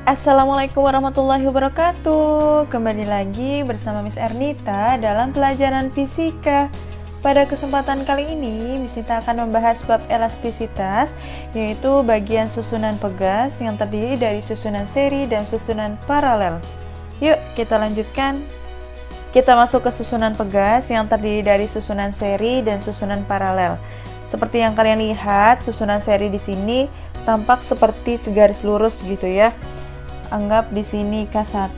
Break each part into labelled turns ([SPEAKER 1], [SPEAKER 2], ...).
[SPEAKER 1] Assalamualaikum warahmatullahi wabarakatuh. Kembali lagi bersama Miss Ernita dalam pelajaran fisika. Pada kesempatan kali ini, Miss Ernita akan membahas bab elastisitas, yaitu bagian susunan pegas yang terdiri dari susunan seri dan susunan paralel. Yuk, kita lanjutkan. Kita masuk ke susunan pegas yang terdiri dari susunan seri dan susunan paralel. Seperti yang kalian lihat, susunan seri di sini tampak seperti segaris lurus gitu ya. Anggap di sini K1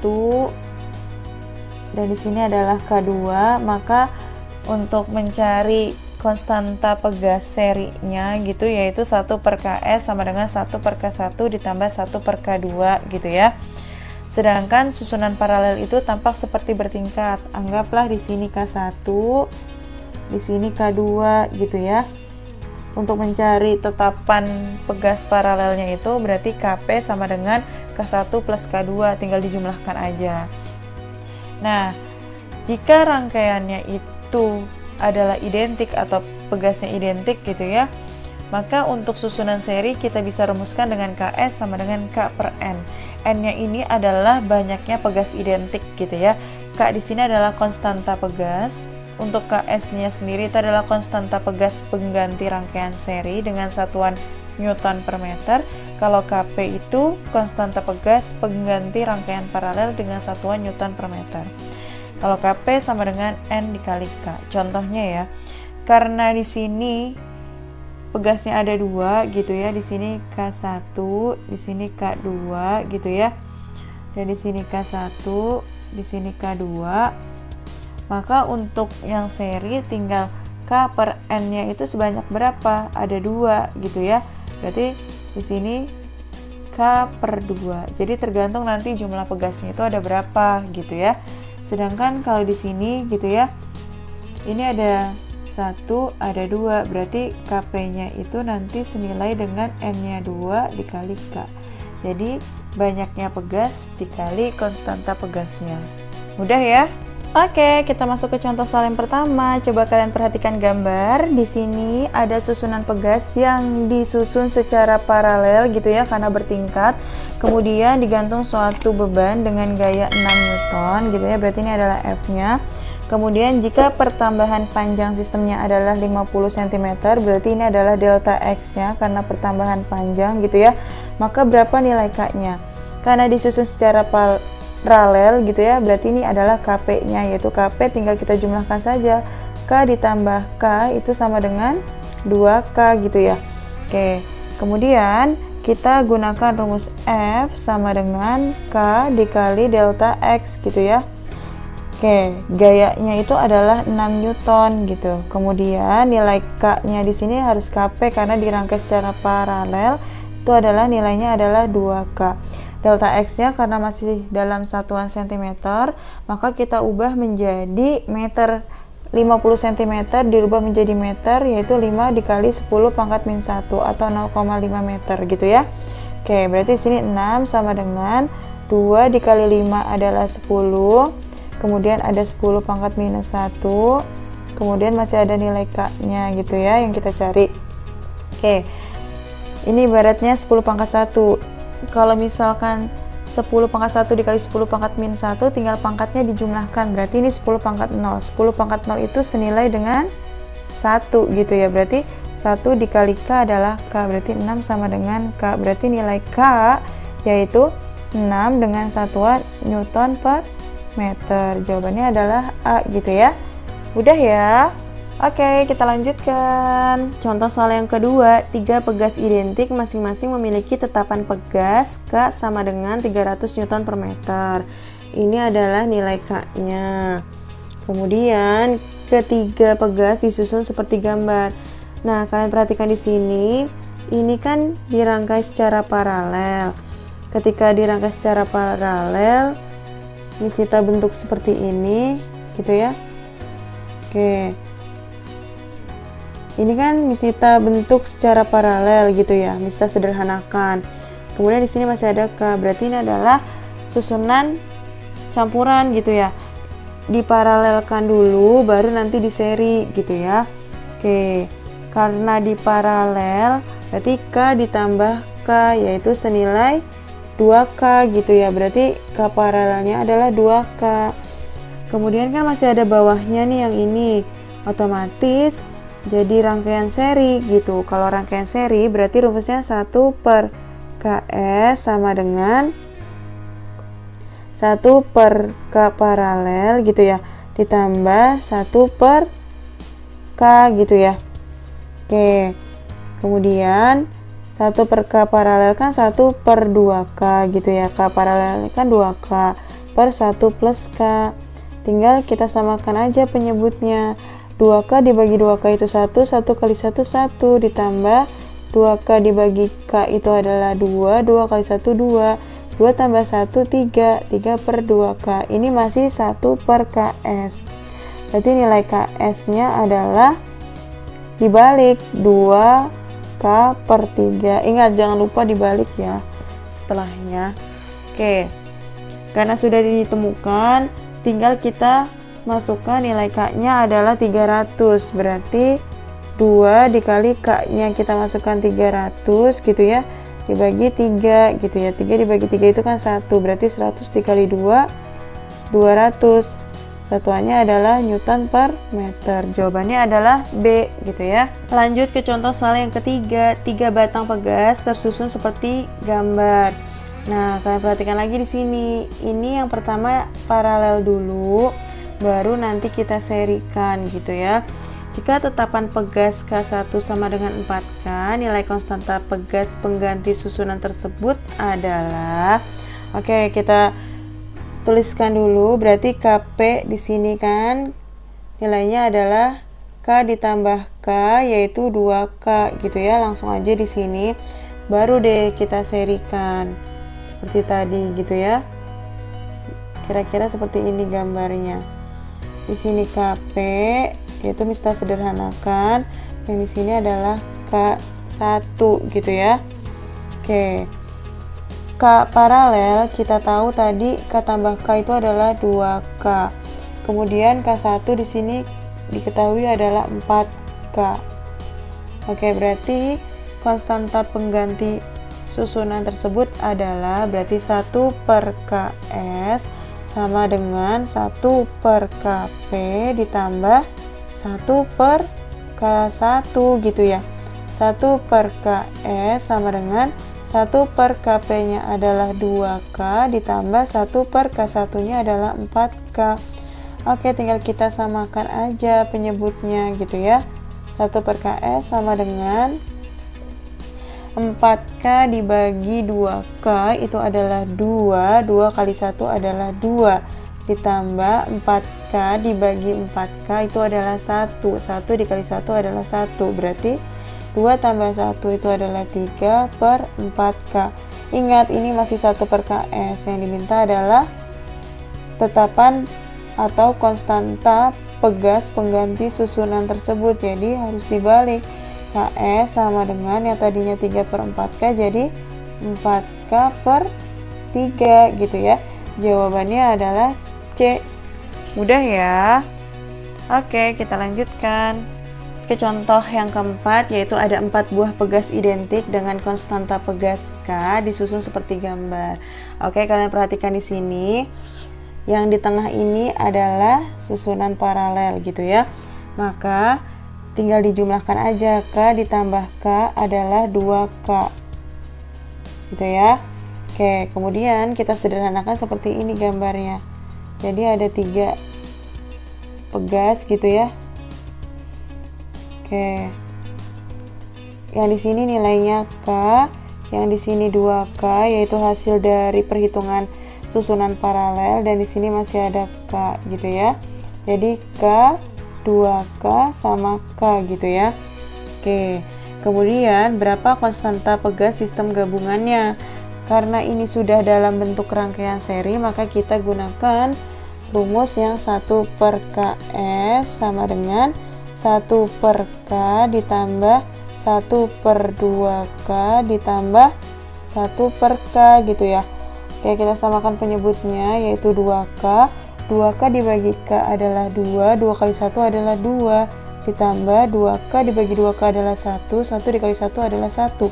[SPEAKER 1] dan di sini adalah K2, maka untuk mencari konstanta pegas serinya gitu, yaitu 1/Ks sama dengan 1/K1 ditambah 1/K2 gitu ya. Sedangkan susunan paralel itu tampak seperti bertingkat. Anggaplah di sini K1, di sini K2 gitu ya. Untuk mencari tetapan pegas paralelnya itu berarti Kp sama dengan K1 plus K2, tinggal dijumlahkan aja. Nah, jika rangkaiannya itu adalah identik atau pegasnya identik gitu ya, maka untuk susunan seri kita bisa rumuskan dengan Ks sama dengan K per N. N-nya ini adalah banyaknya pegas identik gitu ya. K di sini adalah konstanta pegas. Untuk Ks-nya sendiri itu adalah konstanta pegas pengganti rangkaian seri dengan satuan Newton per meter. Kalau Kp itu konstanta pegas pengganti rangkaian paralel dengan satuan Newton per meter. Kalau Kp sama dengan N dikali K. Contohnya ya, karena di sini pegasnya ada dua gitu ya, di sini K1, di sini K2 gitu ya, dan di sini K1, di sini K2. Maka untuk yang seri tinggal K per N-nya itu sebanyak berapa? Ada 2 gitu ya. Berarti di sini K per 2. Jadi tergantung nanti jumlah pegasnya itu ada berapa gitu ya. Sedangkan kalau di sini gitu ya, ini ada 1, ada 2. Berarti Kp-nya itu nanti senilai dengan N-nya 2 dikali K. Jadi banyaknya pegas dikali konstanta pegasnya. Mudah ya? Oke, kita masuk ke contoh soal yang pertama. Coba kalian perhatikan gambar. Di sini ada susunan pegas yang disusun secara paralel gitu ya, karena bertingkat. Kemudian digantung suatu beban dengan gaya 6 Newton gitu ya. Berarti ini adalah F-nya. Kemudian jika pertambahan panjang sistemnya adalah 50 cm, berarti ini adalah delta X-nya karena pertambahan panjang gitu ya. Maka berapa nilai K-nya? Karena disusun secara paralel gitu ya, berarti ini adalah Kp-nya, yaitu Kp tinggal kita jumlahkan saja. K ditambah K itu sama dengan 2K gitu ya. Oke, kemudian kita gunakan rumus F sama dengan K dikali delta X gitu ya. Oke, gayanya itu adalah 6 Newton gitu. Kemudian nilai K-nya di sini harus Kp karena dirangkai secara paralel, itu adalah nilainya adalah 2K. Delta X-nya karena masih dalam satuan cm, maka kita ubah menjadi meter. 50 cm dirubah menjadi meter, yaitu 5 dikali 10 pangkat min 1 atau 0,5 meter gitu ya. Oke, berarti sini 6 sama dengan 2 dikali 5 adalah 10. Kemudian ada 10 pangkat minus 1. Kemudian masih ada nilai K-nya gitu ya yang kita cari. Oke, ini ibaratnya 10 pangkat 1. Kalau misalkan 10 pangkat 1 dikali 10 pangkat min 1, tinggal pangkatnya dijumlahkan. Berarti ini 10 pangkat 0. 10 pangkat 0 itu senilai dengan 1 gitu ya. Berarti 1 dikali K adalah K. Berarti 6 sama dengan K. Berarti nilai K yaitu 6 dengan satuan Newton per meter. Jawabannya adalah A gitu ya. Udah ya? Oke, kita lanjutkan. Contoh soal yang kedua, 3 pegas identik masing-masing memiliki tetapan pegas K sama dengan 300 Newton per meter. Ini adalah nilai K-nya. Kemudian, ketiga pegas disusun seperti gambar. Nah, kalian perhatikan di sini, ini kan dirangkai secara paralel. Ketika dirangkai secara paralel, kita bentuk seperti ini, gitu ya. Oke. Ini kan Misita bentuk secara paralel gitu ya, Misita sederhanakan. Kemudian di sini masih ada K, berarti ini adalah susunan campuran gitu ya. Diparalelkan dulu, baru nanti di seri gitu ya. Oke, karena di paralel, berarti K ditambah K, yaitu senilai 2K gitu ya, berarti K paralelnya adalah 2K. Kemudian kan masih ada bawahnya nih yang ini, otomatis jadi rangkaian seri gitu. Kalau rangkaian seri berarti rumusnya 1 per KS sama dengan 1 per K paralel gitu ya, ditambah 1 per K gitu ya. Oke, kemudian 1 per K paralel kan 1 per 2K gitu ya, K paralel kan 2K per 1 plus K. Tinggal kita samakan aja penyebutnya. 2K dibagi 2K itu 1, 1 kali 1 1, ditambah 2K dibagi K itu adalah 2, 2 kali 1 2, 2 tambah 1 3, 3 per 2K. Ini masih 1 per KS. Berarti nilai KS nya adalah dibalik 2K per 3. Ingat, jangan lupa dibalik ya setelahnya. Oke, karena sudah ditemukan, tinggal kita masukkan nilai K nya adalah 300, berarti 2 dikali K nya kita masukkan 300 gitu ya, dibagi 3 gitu ya, 3 dibagi 3 itu kan 1, berarti 100 dikali 2 200, satuannya adalah Newton per meter. Jawabannya adalah B gitu ya. Lanjut ke contoh soal yang ketiga, 3 batang pegas tersusun seperti gambar. Nah, kalian perhatikan lagi di sini. Ini yang pertama paralel dulu, baru nanti kita serikan gitu ya. Jika tetapan pegas K1 sama dengan 4K, nilai konstanta pegas pengganti susunan tersebut adalah, oke, kita tuliskan dulu. Berarti KP di sini kan nilainya adalah K ditambah K, yaitu 2K gitu ya. Langsung aja di sini. Baru deh kita serikan seperti tadi gitu ya. Kira-kira seperti ini gambarnya. Di sini KP, yaitu kita sederhanakan. Yang di sini adalah K1 gitu ya. Oke. K paralel kita tahu tadi K tambah K itu adalah 2K. Kemudian K1 di sini diketahui adalah 4K. Oke, berarti konstanta pengganti susunan tersebut adalah berarti 1 per KS sama dengan 1 per KP ditambah 1 per K1 gitu ya. 1 per KS sama dengan 1 per KP nya adalah 2K ditambah 1 per K1 nya adalah 4K. Oke, tinggal kita samakan aja penyebutnya gitu ya. 1 per KS sama dengan 4K dibagi 2K itu adalah 2, 2 kali 1 adalah 2, ditambah 4K dibagi 4K itu adalah 1, 1 dikali 1 adalah 1, berarti 2 tambah 1 itu adalah 3 per 4K. Ingat, ini masih 1 per KS, yang diminta adalah tetapan atau konstanta pegas pengganti susunan tersebut, jadi harus dibalik. KS sama dengan yang tadinya 3 per 4K jadi 4K per 3 gitu ya. Jawabannya adalah C. Mudah ya. Oke, kita lanjutkan ke contoh yang keempat, yaitu ada 4 buah pegas identik dengan konstanta pegas K disusun seperti gambar. Oke, kalian perhatikan di sini. Yang di tengah ini adalah susunan paralel gitu ya. Maka tinggal dijumlahkan aja, K ditambah K adalah 2K gitu ya. Oke, kemudian kita sederhanakan seperti ini gambarnya. Jadi ada 3 pegas gitu ya. Oke, yang di sini nilainya K, yang di sini 2K, yaitu hasil dari perhitungan susunan paralel, dan di sini masih ada K gitu ya. Jadi K 2K sama K gitu ya. Oke, kemudian berapa konstanta pegas sistem gabungannya? Karena ini sudah dalam bentuk rangkaian seri, maka kita gunakan rumus yang 1 per KS sama dengan 1 per K ditambah 1 per 2K ditambah 1 per K gitu ya. Oke, kita samakan penyebutnya, yaitu 2K. 2K dibagi K adalah 2, 2 kali 1 adalah 2, ditambah 2K dibagi 2K adalah 1, 1 dikali 1 adalah 1,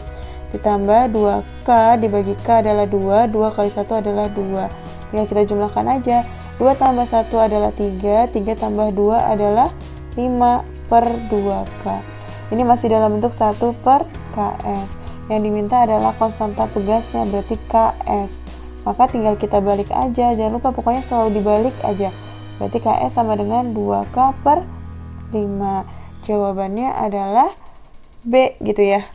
[SPEAKER 1] ditambah 2K dibagi K adalah 2, 2 kali 1 adalah 2. Tinggal kita jumlahkan aja. 2 tambah 1 adalah 3, 3 tambah 2 adalah 5 per 2K. Ini masih dalam bentuk 1 per KS. Yang diminta adalah konstanta pegasnya, berarti KS. Maka tinggal kita balik aja, jangan lupa pokoknya selalu dibalik aja. Berarti KS sama dengan 2K per 5. Jawabannya adalah B gitu ya.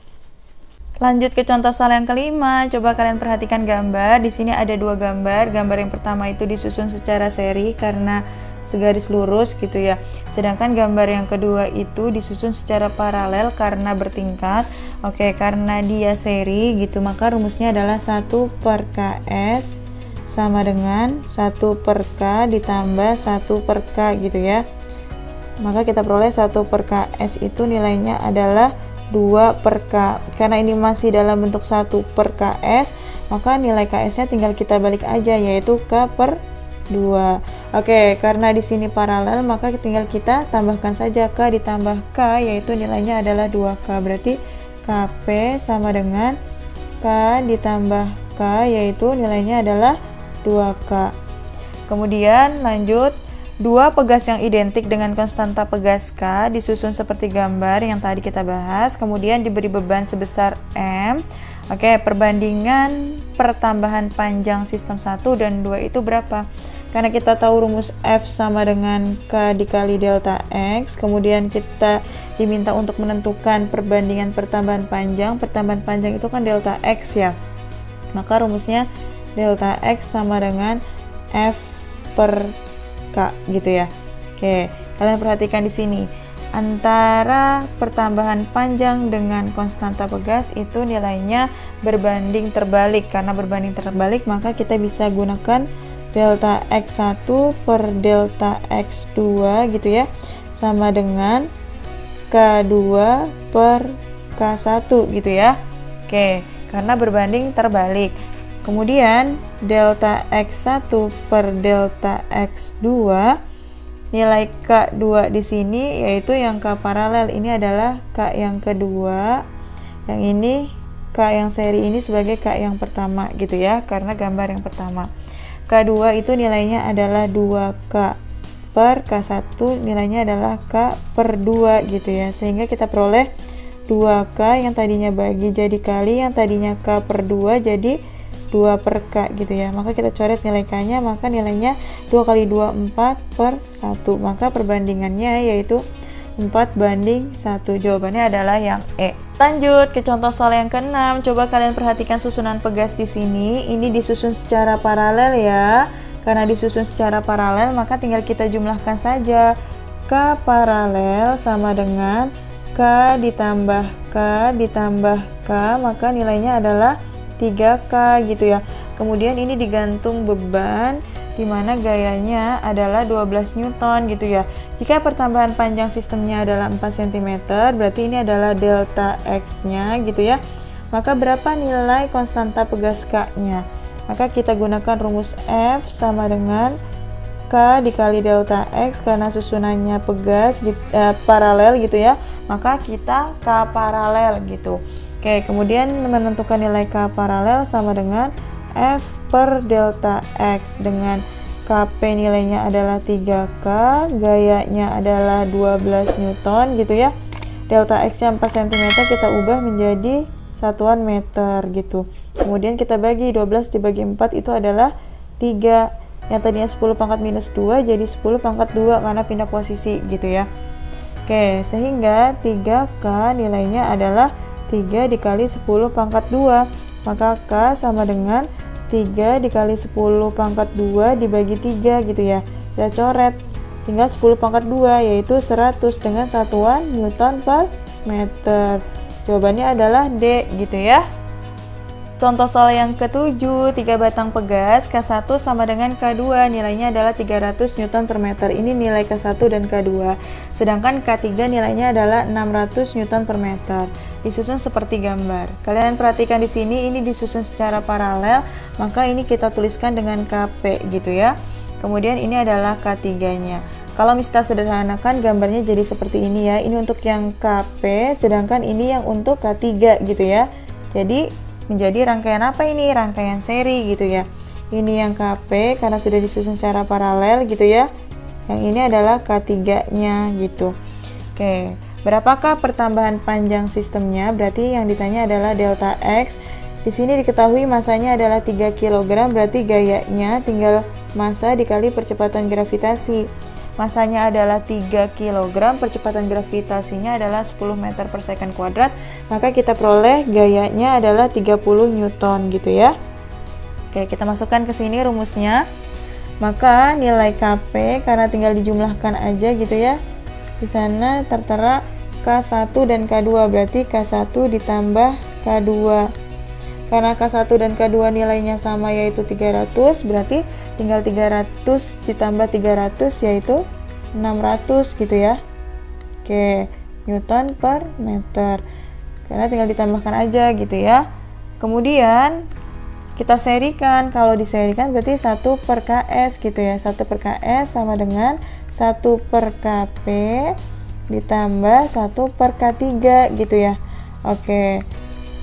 [SPEAKER 1] Lanjut ke contoh soal yang kelima. Coba kalian perhatikan gambar. Di sini ada dua gambar. Gambar yang pertama itu disusun secara seri karena segaris lurus gitu ya. Sedangkan gambar yang kedua itu disusun secara paralel karena bertingkat. Oke, karena dia seri gitu, maka rumusnya adalah 1 per KS sama dengan 1 per K ditambah 1 per K gitu ya. Maka kita peroleh 1 per KS itu nilainya adalah 2 per K. Karena ini masih dalam bentuk 1 per KS, maka nilai KS-nya tinggal kita balik aja, yaitu K per 2. Oke, karena di sini paralel, maka tinggal kita tambahkan saja K ditambah K, yaitu nilainya adalah 2K. Berarti KP sama dengan K ditambah K, yaitu nilainya adalah 2K. Kemudian lanjut, dua pegas yang identik dengan konstanta pegas K disusun seperti gambar yang tadi kita bahas, kemudian diberi beban sebesar M. Oke, perbandingan pertambahan panjang sistem 1 dan 2 itu berapa? Karena kita tahu rumus F sama dengan K dikali delta X, kemudian kita diminta untuk menentukan perbandingan pertambahan panjang. Pertambahan panjang itu kan delta X ya. Maka rumusnya delta X sama dengan F per K gitu ya. Oke, kalian perhatikan di sini. Antara pertambahan panjang dengan konstanta pegas itu nilainya berbanding terbalik. Karena berbanding terbalik, maka kita bisa gunakan delta X1 per delta X2 gitu ya. Sama dengan K2 per K1 gitu ya. Oke, karena berbanding terbalik. Kemudian delta X1 per delta X2, nilai K2 di sini yaitu yang K paralel, ini adalah K yang kedua, yang ini K yang seri ini sebagai K yang pertama gitu ya, karena gambar yang pertama. K2 itu nilainya adalah 2K per K1, nilainya adalah K per 2 gitu ya, sehingga kita peroleh 2K yang tadinya bagi jadi kali, yang tadinya K per 2 jadi 2 per K gitu ya. Maka kita coret nilai K-nya, maka nilainya 2 kali 2 4 per 1. Maka perbandingannya yaitu 4 banding 1. Jawabannya adalah yang E. Lanjut ke contoh soal yang ke-6. Coba kalian perhatikan susunan pegas di sini. Ini disusun secara paralel ya. Karena disusun secara paralel, maka tinggal kita jumlahkan saja. K paralel sama dengan K ditambah K ditambah K, maka nilainya adalah 3K gitu ya. Kemudian ini digantung beban, dimana gayanya adalah 12 Newton gitu ya. Jika pertambahan panjang sistemnya adalah 4 cm, berarti ini adalah delta X nya gitu ya. Maka berapa nilai konstanta pegas K nya? Maka kita gunakan rumus F sama dengan K dikali delta X, karena susunannya pegas paralel gitu ya. Maka kita K paralel gitu. Oke, kemudian menentukan nilai K paralel sama dengan F per delta X, dengan KP nilainya adalah 3K, gayanya adalah 12 Newton gitu ya. Delta X nya 4 cm kita ubah menjadi satuan meter gitu. Kemudian kita bagi 12 dibagi 4 itu adalah 3. Yang tadinya 10 pangkat minus 2 jadi 10 pangkat 2 karena pindah posisi gitu ya. Oke, sehingga 3K nilainya adalah 3 dikali 10 pangkat 2, maka K sama dengan 3 dikali 10 pangkat 2 dibagi 3 gitu ya. Kita coret, tinggal 10 pangkat 2 yaitu 100 dengan satuan Newton per meter. Jawabannya adalah D gitu ya. Contoh soal yang ke-7, 3 batang pegas K1 sama dengan K2, nilainya adalah 300 Newton per meter. Ini nilai K1 dan K2. Sedangkan K3 nilainya adalah 600 Newton per meter. Disusun seperti gambar. Kalian perhatikan di sini, ini disusun secara paralel, maka ini kita tuliskan dengan KP gitu ya. Kemudian ini adalah K3-nya. Kalau kita sederhanakan gambarnya jadi seperti ini ya. Ini untuk yang KP, sedangkan ini yang untuk K3 gitu ya. Jadi menjadi rangkaian apa ini? Rangkaian seri gitu ya. Ini yang KP karena sudah disusun secara paralel gitu ya. Yang ini adalah K3-nya gitu. Oke, berapakah pertambahan panjang sistemnya? Berarti yang ditanya adalah delta X. Di sini diketahui masanya adalah 3 kg, berarti gayanya tinggal massa dikali percepatan gravitasi. Masanya adalah 3 kg, percepatan gravitasinya adalah 10 meter per second kuadrat, maka kita peroleh gayanya adalah 30 Newton gitu ya. Oke, kita masukkan ke sini rumusnya. Maka nilai KP karena tinggal dijumlahkan aja gitu ya. Di sana tertera K1 dan K2, berarti K1 ditambah K2. Karena K1 dan K2 nilainya sama yaitu 300, berarti tinggal 300 ditambah 300 yaitu 600 gitu ya. Oke, Newton per meter. Karena tinggal ditambahkan aja gitu ya. Kemudian kita serikan. Kalau diserikan berarti 1 per KS gitu ya. 1 per KS sama dengan 1 per KP ditambah 1 per K3 gitu ya. Oke,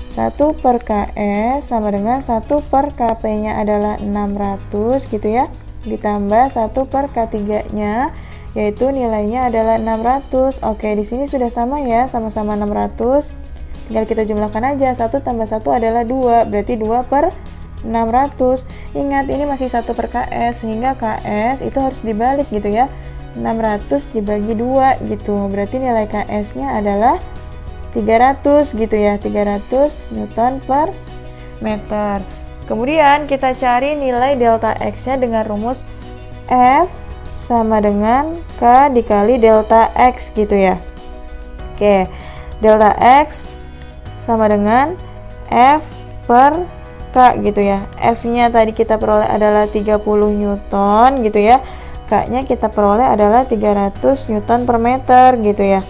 [SPEAKER 1] 1 per KS sama dengan 1 per KP nya adalah 600 gitu ya, ditambah 1 per K3 nya yaitu nilainya adalah 600. Oke, di sini sudah sama ya, sama-sama 600, tinggal kita jumlahkan aja. 1 tambah 1 adalah 2, berarti 2 per 600. Ingat ini masih 1 per KS, sehingga KS itu harus dibalik gitu ya, 600 dibagi 2 gitu, berarti nilai KS nya adalah 300 gitu ya, 300 Newton per meter. Kemudian kita cari nilai delta X nya dengan rumus F sama dengan K dikali delta X gitu ya. Oke, delta X sama dengan F per K gitu ya. F nya tadi kita peroleh adalah 30 Newton gitu ya. K nya kita peroleh adalah 300 Newton per meter gitu ya.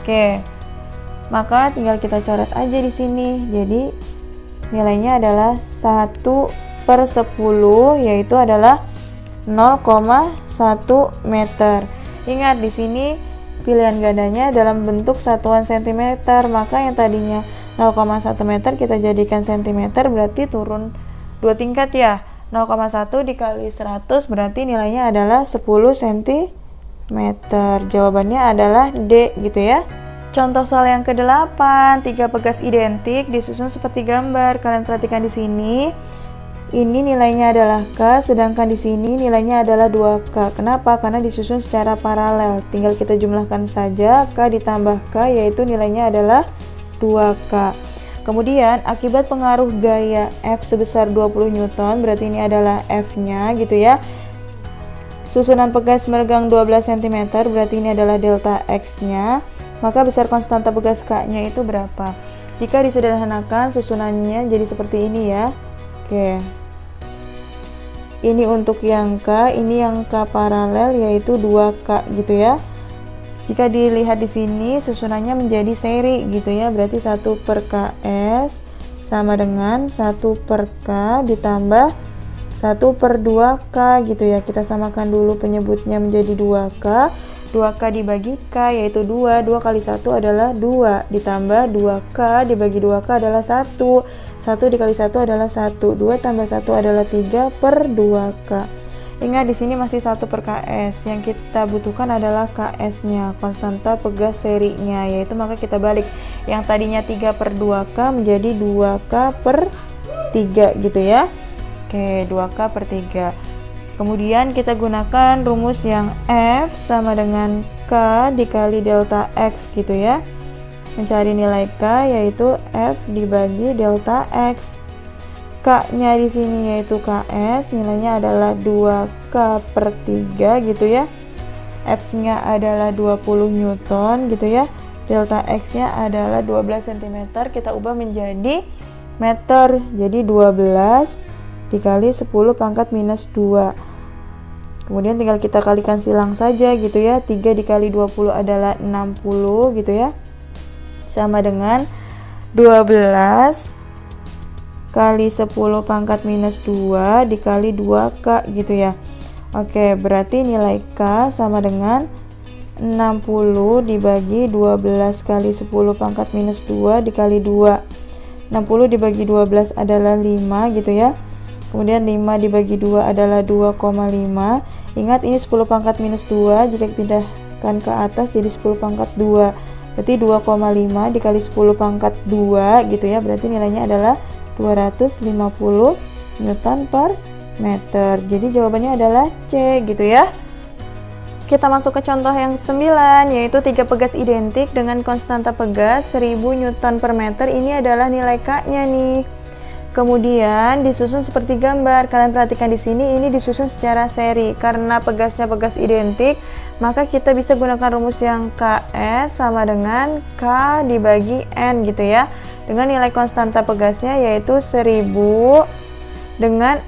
[SPEAKER 1] Oke, maka tinggal kita coret aja di sini. Jadi nilainya adalah 1 per 10, yaitu adalah 0,1 meter. Ingat di sini pilihan gandanya dalam bentuk satuan cm, maka yang tadinya 0,1 meter kita jadikan cm, berarti turun 2 tingkat ya. 0,1 dikali 100 berarti nilainya adalah 10 cm. Jawabannya adalah D gitu ya. Contoh soal yang ke-8, 3 pegas identik disusun seperti gambar. Kalian perhatikan di sini. Ini nilainya adalah K, sedangkan di sini nilainya adalah 2K. Kenapa? Karena disusun secara paralel. Tinggal kita jumlahkan saja K ditambah K, yaitu nilainya adalah 2K. Kemudian akibat pengaruh gaya F sebesar 20 Newton, berarti ini adalah F-nya gitu ya. Susunan pegas meregang 12 cm, berarti ini adalah delta X-nya. Maka besar konstanta pegas K-nya itu berapa? Jika disederhanakan susunannya jadi seperti ini ya. Oke. Ini untuk yang K, ini yang K paralel yaitu 2K gitu ya. Jika dilihat di sini susunannya menjadi seri gitu ya. Berarti 1 per KS sama dengan 1 per K ditambah 1 per 2K gitu ya. Kita samakan dulu penyebutnya menjadi 2K. 2K dibagi K yaitu 2, 2 kali 1 adalah 2, ditambah 2K dibagi 2K adalah 1, 1 dikali 1 adalah 1, 2 tambah 1 adalah 3 per 2K. Ingat di sini masih 1 per KS, yang kita butuhkan adalah KS nya, konstanta pegas serinya, yaitu maka kita balik, yang tadinya 3 per 2K menjadi 2K per 3 gitu ya. Oke, 2K per 3. Kemudian kita gunakan rumus yang F sama dengan K dikali delta X gitu ya. Mencari nilai K yaitu F dibagi delta X. K-nya di sini yaitu KS, nilainya adalah 2K per 3 gitu ya. F-nya adalah 20 Newton gitu ya. Delta X-nya adalah 12 cm, kita ubah menjadi meter. Jadi 12 dikali 10 pangkat minus 2. Kemudian tinggal kita kalikan silang saja gitu ya. 3 dikali 20 adalah 60 gitu ya. Sama dengan 12 kali 10 pangkat minus 2 dikali 2K gitu ya. Oke, berarti nilai K sama dengan 60 dibagi 12 kali 10 pangkat minus 2 dikali 2. 60 dibagi 12 adalah 5 gitu ya. Kemudian 5 dibagi 2 adalah 2,5. Ingat ini 10 pangkat minus 2, jika dipindahkan ke atas jadi 10 pangkat 2. Berarti 2,5 dikali 10 pangkat 2 gitu ya. Berarti nilainya adalah 250 Newton per meter. Jadi jawabannya adalah C gitu ya. Kita masuk ke contoh yang 9, yaitu 3 pegas identik dengan konstanta pegas 1000 Newton per meter. Ini adalah nilai K-nya nih. Kemudian disusun seperti gambar. Kalian perhatikan di sini, ini disusun secara seri. Karena pegasnya pegas identik, maka kita bisa gunakan rumus yang KS sama dengan K dibagi N gitu ya. Dengan nilai konstanta pegasnya yaitu 1000 dengan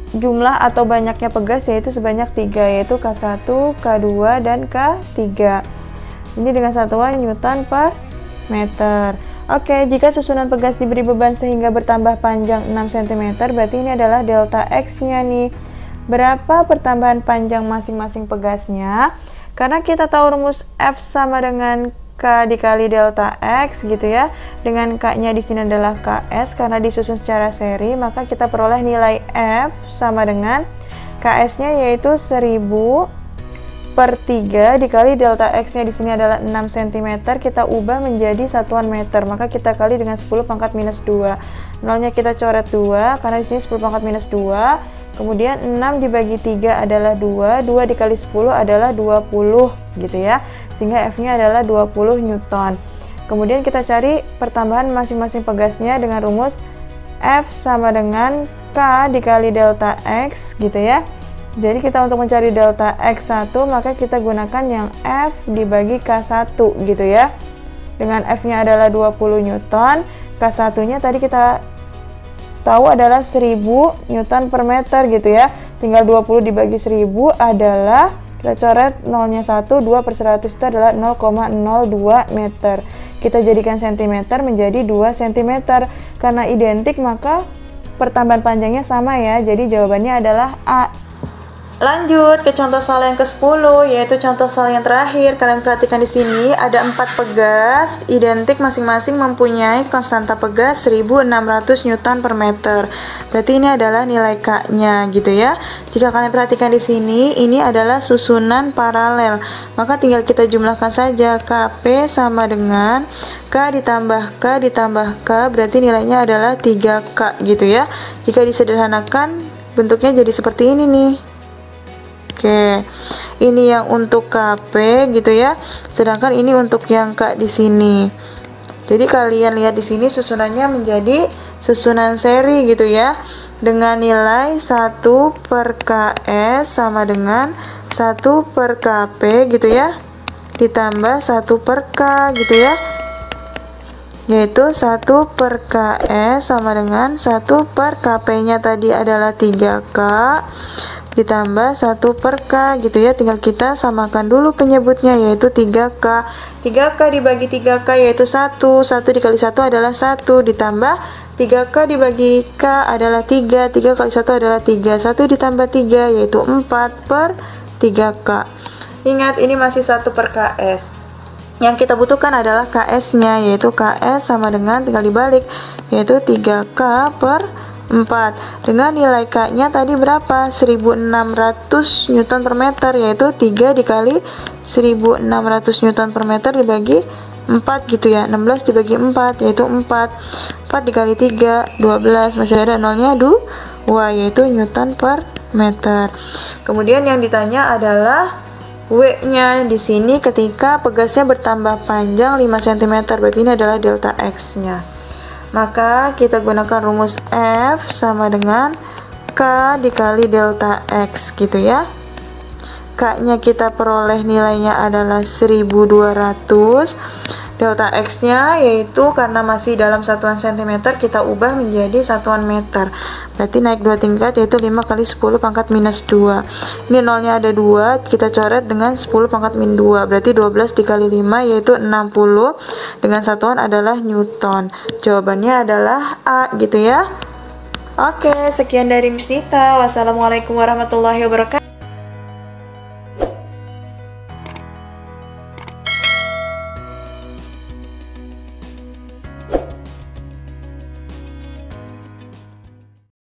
[SPEAKER 1] jumlah atau banyaknya pegas yaitu sebanyak 3, yaitu K1, K2, dan K3. Ini dengan satuan Newton per meter. Oke, jika susunan pegas diberi beban sehingga bertambah panjang 6 cm, berarti ini adalah delta X-nya nih. Berapa pertambahan panjang masing-masing pegasnya? Karena kita tahu rumus F sama dengan K dikali delta X gitu ya. Dengan K-nya di sini adalah KS karena disusun secara seri, maka kita peroleh nilai F sama dengan KS-nya yaitu 1000 per 3 dikali delta X-nya di sini adalah 6 cm. Kita ubah menjadi satuan meter, maka kita kali dengan 10 pangkat minus 2. Nolnya kita coret 2 karena di sini 10 pangkat minus 2. Kemudian 6 dibagi 3 adalah 2, 2 dikali 10 adalah 20 gitu ya. Sehingga F-nya adalah 20 Newton. Kemudian kita cari pertambahan masing-masing pegasnya dengan rumus F sama dengan K dikali delta X gitu ya. Jadi kita untuk mencari delta X1 maka kita gunakan yang F dibagi K1 gitu ya. Dengan F-nya adalah 20 Newton, K1-nya tadi kita tahu adalah 1000 Newton per meter gitu ya. Tinggal 20 dibagi 1000 adalah, kita coret nolnya 1, 2 per 100 itu adalah 0,02 meter. Kita jadikan cm menjadi 2 cm. Karena identik maka pertambahan panjangnya sama ya. Jadi jawabannya adalah A. Lanjut ke contoh salah yang ke-10, yaitu contoh salah yang terakhir. Kalian perhatikan di sini ada 4 pegas identik masing-masing mempunyai konstanta pegas 1600 Newton per meter. Berarti ini adalah nilai K-nya gitu ya. Jika kalian perhatikan di sini, ini adalah susunan paralel. Maka tinggal kita jumlahkan saja. KP sama dengan K ditambah K ditambah K, berarti nilainya adalah 3K gitu ya. Jika disederhanakan bentuknya jadi seperti ini nih. Oke, ini yang untuk KP gitu ya. Sedangkan ini untuk yang K di sini. Jadi kalian lihat di sini susunannya menjadi susunan seri gitu ya. Dengan nilai 1 per KS sama dengan 1 per KP gitu ya. Ditambah 1 per K gitu ya. Yaitu 1 per KS sama dengan 1 per KP-nya tadi adalah 3K. Ditambah 1 per K gitu ya. Tinggal kita samakan dulu penyebutnya yaitu 3K. 3K dibagi 3K yaitu 1. 1 dikali 1 adalah 1. Ditambah 3K dibagi K adalah 3. 3 kali 1 adalah 3. 1 ditambah 3 yaitu 4 per 3K. Ingat ini masih 1 per KS. Yang kita butuhkan adalah KS-nya, yaitu KS sama dengan, tinggal dibalik, yaitu 3K per 4. Dengan nilai K-nya tadi berapa? 1600 Newton per meter, yaitu 3 dikali 1600 Newton per meter dibagi 4 gitu ya. 16 dibagi 4 yaitu 4. 4 dikali 3 12, masih ada nolnya 2 yaitu Newton per meter. Kemudian yang ditanya adalah W-nya di sini ketika pegasnya bertambah panjang 5 cm, berarti ini adalah delta X-nya. Maka kita gunakan rumus F sama dengan K dikali delta X gitu ya. K-nya kita peroleh nilainya adalah 1200. Delta X-nya yaitu karena masih dalam satuan cm, kita ubah menjadi satuan meter. Berarti naik 2 tingkat yaitu 5 kali 10 pangkat minus 2. Ini nolnya ada 2, kita coret dengan 10 pangkat min 2. Berarti 12 dikali 5 yaitu 60. Dengan satuan adalah Newton. Jawabannya adalah A gitu ya. Oke, sekian dari Miss Nita. Wassalamualaikum warahmatullahi wabarakatuh.